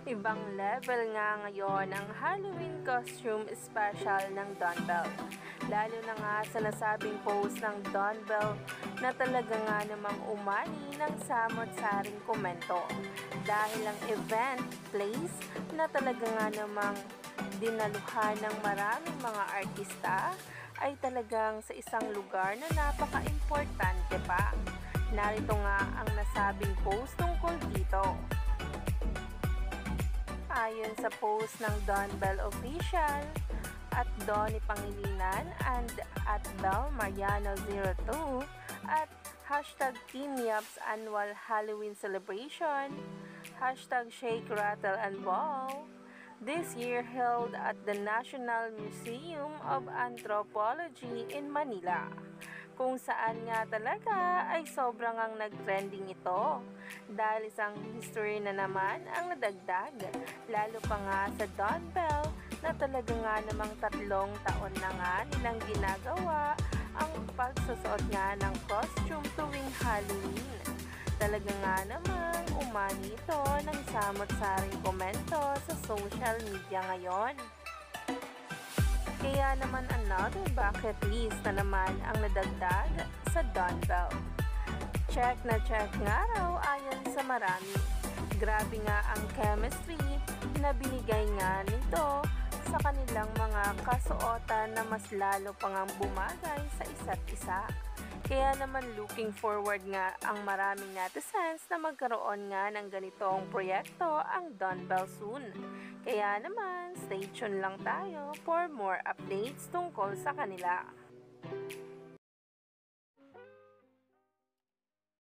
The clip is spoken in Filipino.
Ibang level nga ngayon ang Halloween costume special ng Donbell. Lalo na nga sa nasabing post ng Donbell na talaga nga namang umani ng samot-saring komento. Dahil ang event place na talaga nga namang dinaluhan ng maraming mga artista ay talagang sa isang lugar na napaka-importante pa. Narito nga ang nasabing post tungkol dito. Ayon sa post ng Donbell Official at Donnie Pangilinan and at Bell Mariano02 at hashtag Team Yaps Annual Halloween Celebration, hashtag Shake, Rattle and Ball, this year held at the National Museum of Anthropology in Manila, kung saan nga talaga ay sobrang ang nag-trending ito dahil isang history na naman ang nadagdag, lalo pa nga sa Donbell na talaga nga namang 3 taon na nga nilang ginagawa ang pagsusuot nga ng costume tuwing Halloween. Talaga nga namang umani ito ng samot-saring komento sa social media ngayon. Kaya naman another bucket list na naman ang nadagdag sa Donbell. Check na check nga raw ayon sa marami. Grabe nga ang chemistry na binigay nga nito sa kanilang mga kasuotan na mas lalo pang ang bumagay sa isa't isa. Kaya naman looking forward nga ang maraming netizens na magkaroon nga ng ganitong proyekto ang Donbell soon. Kaya naman stay tuned lang tayo for more updates tungkol sa kanila.